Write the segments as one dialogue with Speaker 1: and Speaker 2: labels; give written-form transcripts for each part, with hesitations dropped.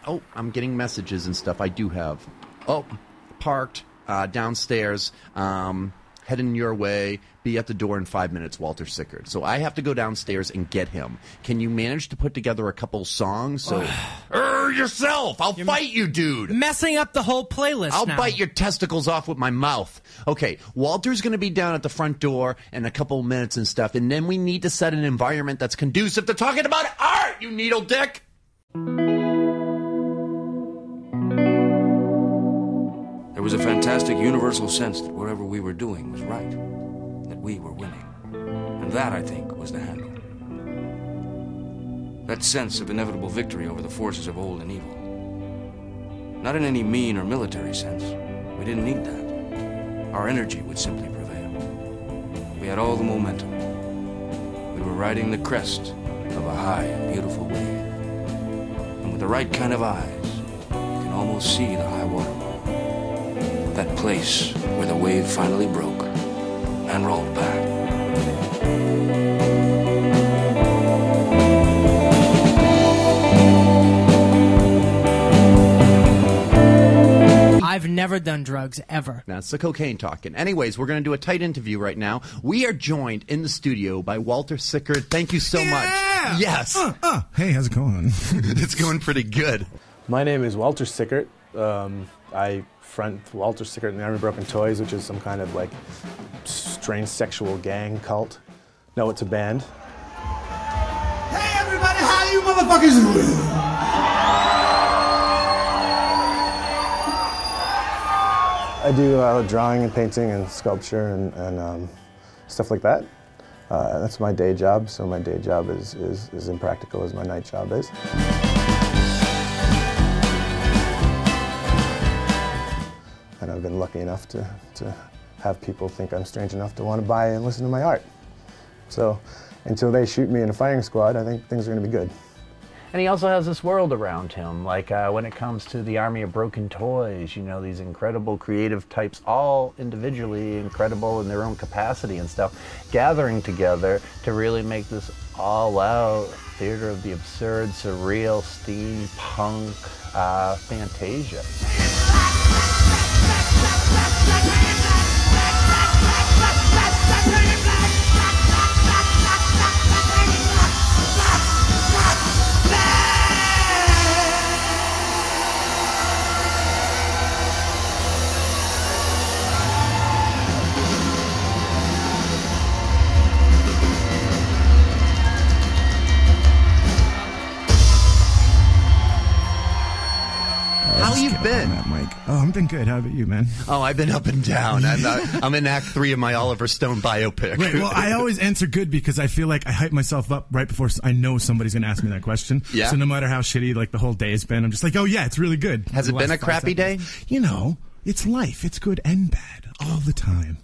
Speaker 1: Oh, I'm getting messages and stuff. I do have. Oh, parked downstairs. Heading your way. Be at the door in 5 minutes, Walter Sickert. So I have to go downstairs and get him. Can you manage to put together a couple songs? So, yourself! I'll fight you, dude!
Speaker 2: Messing up the whole playlist
Speaker 1: I'll
Speaker 2: now.
Speaker 1: bite your testicles off with my mouth. Okay, Walter's going to be down at the front door in a couple minutes and stuff, and then we need to set an environment that's conducive to talking about art, you needle dick!
Speaker 3: There was a fantastic universal sense that whatever we were doing was right, that we were winning. And that, I think, was the handle. That sense of inevitable victory over the forces of old and evil. Not in any mean or military sense. We didn't need that. Our energy would simply prevail. We had all the momentum. We were riding the crest of a high and beautiful wave. And with the right kind of eyes, you can almost see the high water mark. That place where the wave finally broke and rolled back.
Speaker 2: I've never done drugs, ever.
Speaker 1: That's the cocaine talking. Anyways, we're going to do a tight interview right now. We are joined in the studio by Walter Sickert. Thank you so much. Yes.
Speaker 4: Hey, how's it going?
Speaker 1: It's going pretty good.
Speaker 5: My name is Walter Sickert. I front Walter Sickert and the Army of Broken Toys, which is some kind of like strange sexual gang cult. No, it's a band.
Speaker 4: Hey, everybody, how you motherfuckers doing?
Speaker 5: I do drawing and painting and sculpture and stuff like that. That's my day job, so my day job is as impractical as my night job is. And I've been lucky enough to have people think I'm strange enough to want to buy and listen to my art. So until they shoot me in a firing squad, I think things are going to be good.
Speaker 6: And he also has this world around him, like when it comes to the Army of Broken Toys, you know, these incredible creative types, all individually incredible in their own capacity and stuff, gathering together to really make this all-out theater of the absurd, surreal, steampunk fantasia.
Speaker 1: How you been?
Speaker 4: Oh, I've been good. How about you, man?
Speaker 1: Oh, I've been up and down. I'm in Act 3 of my Oliver Stone biopic.
Speaker 4: Right, well, I always answer good because I feel like I hype myself up right before I know somebody's going to ask me that question.
Speaker 1: Yeah.
Speaker 4: So no matter how shitty like the whole day has been, I'm just like, oh yeah, it's really good.
Speaker 1: Has it been a crappy day?
Speaker 4: You know, it's life. It's good and bad all the time.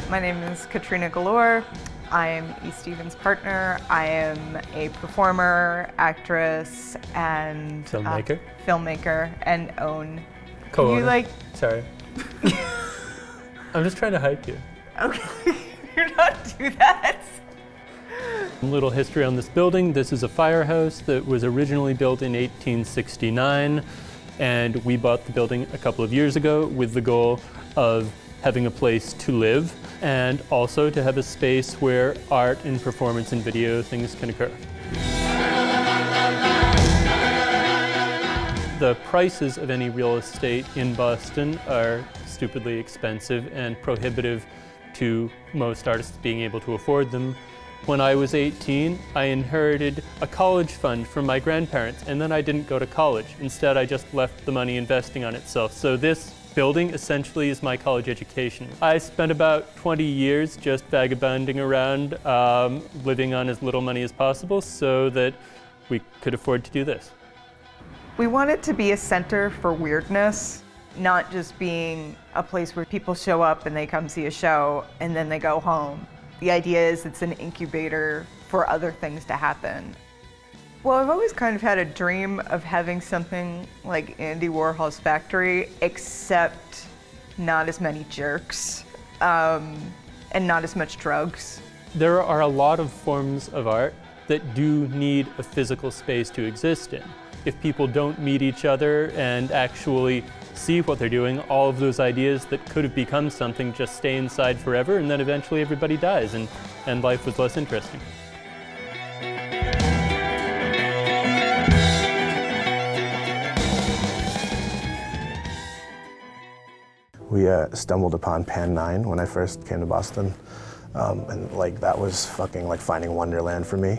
Speaker 7: My name is Katrina Galore. I am E. Stevens' partner. I am a performer, actress, and
Speaker 8: filmmaker,
Speaker 7: and own.
Speaker 8: Co-owner.
Speaker 7: You like?
Speaker 8: Sorry. I'm just trying to hype you.
Speaker 7: Okay, you're not do that.
Speaker 8: A little history on this building. This is a firehouse that was originally built in 1869, and we bought the building a couple of years ago with the goal of having a place to live and also to have a space where art and performance and video things can occur. The prices of any real estate in Boston are stupidly expensive and prohibitive to most artists being able to afford them. When I was 18, I inherited a college fund from my grandparents, and then I didn't go to college. Instead, I just left the money investing on itself. So this building essentially is my college education. I spent about 20 years just vagabonding around, living on as little money as possible so that we could afford to do this.
Speaker 7: We want it to be a center for weirdness, not just being a place where people show up and they come see a show and then they go home. The idea is it's an incubator for other things to happen. Well, I've always kind of had a dream of having something like Andy Warhol's factory, except not as many jerks, and not as much drugs.
Speaker 8: There are a lot of forms of art that do need a physical space to exist in. If people don't meet each other and actually see what they're doing, all of those ideas that could have become something just stay inside forever, and then eventually everybody dies, and life was less interesting.
Speaker 5: We stumbled upon Pan 9 when I first came to Boston, and like that was fucking like finding Wonderland for me.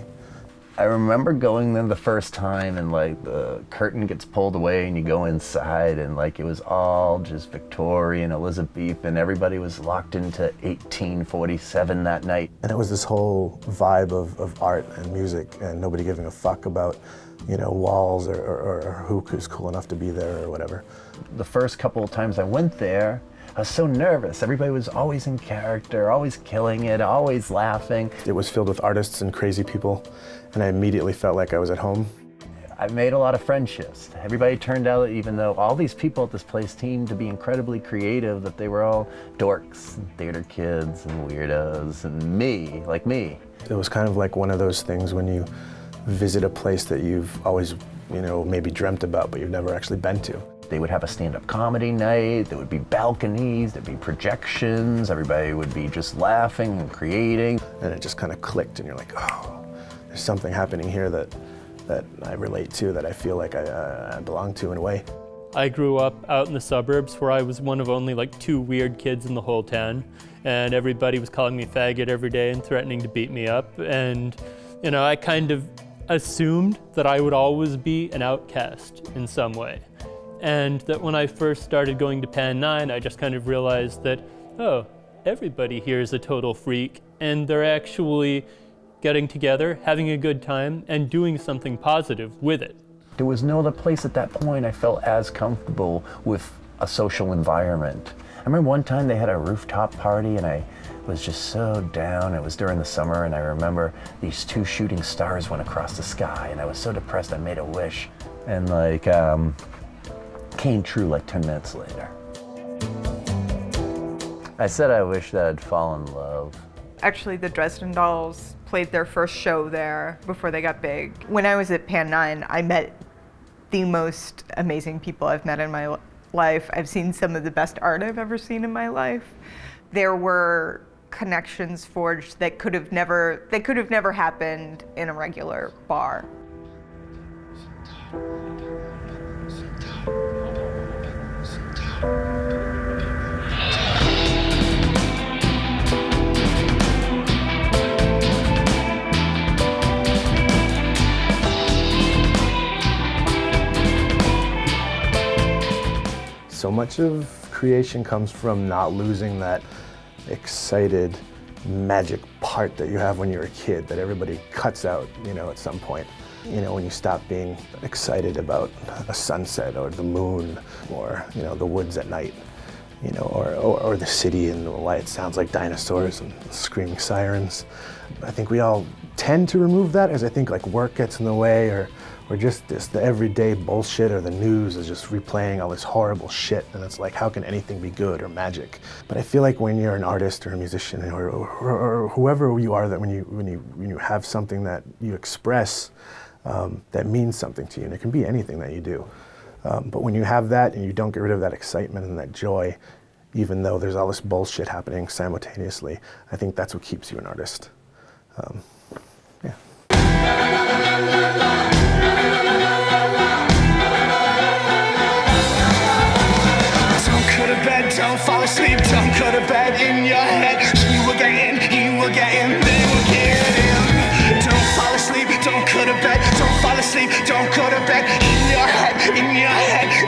Speaker 6: I remember going there the first time and like the curtain gets pulled away and you go inside and like it was all just Victorian, Elizabethan, everybody was locked into 1847 that night.
Speaker 5: And it was this whole vibe of art and music and nobody giving a fuck about, you know, walls or who's cool enough to be there or whatever.
Speaker 6: The first couple of times I went there, I was so nervous. Everybody was always in character, always killing it, always laughing.
Speaker 5: It was filled with artists and crazy people, and I immediately felt like I was at home.
Speaker 6: I made a lot of friendships. Everybody turned out, even though all these people at this place seemed to be incredibly creative, that they were all dorks and theater kids and weirdos and me, like me.
Speaker 5: It was kind of like one of those things when you visit a place that you've always, you know, maybe dreamt about, but you've never actually been to.
Speaker 6: They would have a stand-up comedy night, there would be balconies, there'd be projections, everybody would be just laughing and creating.
Speaker 5: And it just kind of clicked and you're like, oh, there's something happening here that I relate to, that I feel like I belong to in a way.
Speaker 8: I grew up out in the suburbs where I was one of only like 2 weird kids in the whole town, and everybody was calling me faggot every day and threatening to beat me up, and you know, I kind of assumed that I would always be an outcast in some way. And that when I first started going to Pan 9, I just kind of realized that, oh, everybody here is a total freak, and they're actually getting together, having a good time, and doing something positive with it.
Speaker 6: There was no other place at that point I felt as comfortable with a social environment. I remember one time they had a rooftop party and I was just so down. It was during the summer and I remember these 2 shooting stars went across the sky and I was so depressed I made a wish. And like, came true like 10 minutes later. I said I wished that I'd fall in love.
Speaker 7: Actually, the Dresden Dolls played their first show there before they got big. When I was at Pan 9, I met the most amazing people I've met in my life. I've seen some of the best art I've ever seen in my life. There were connections forged that could have never happened in a regular bar.
Speaker 5: So much of creation comes from not losing that excited magic part that you have when you're a kid that everybody cuts out, you know, at some point. You know, when you stop being excited about a sunset or the moon or, you know, the woods at night, you know, or the city and why it sounds like dinosaurs and screaming sirens. I think we all tend to remove that as I think like work gets in the way or just the everyday bullshit or the news is just replaying all this horrible shit and it's like, how can anything be good or magic? But I feel like when you're an artist or a musician or whoever you are, that when you have something that you express that means something to you, and it can be anything that you do. But when you have that and you don't get rid of that excitement and that joy, even though there's all this bullshit happening simultaneously, I think that's what keeps you an artist. Yeah.
Speaker 9: Don't fall asleep, don't go to bed in your head. You were getting, they were getting. Don't fall asleep, don't go to bed, don't fall asleep, don't go to bed in your head,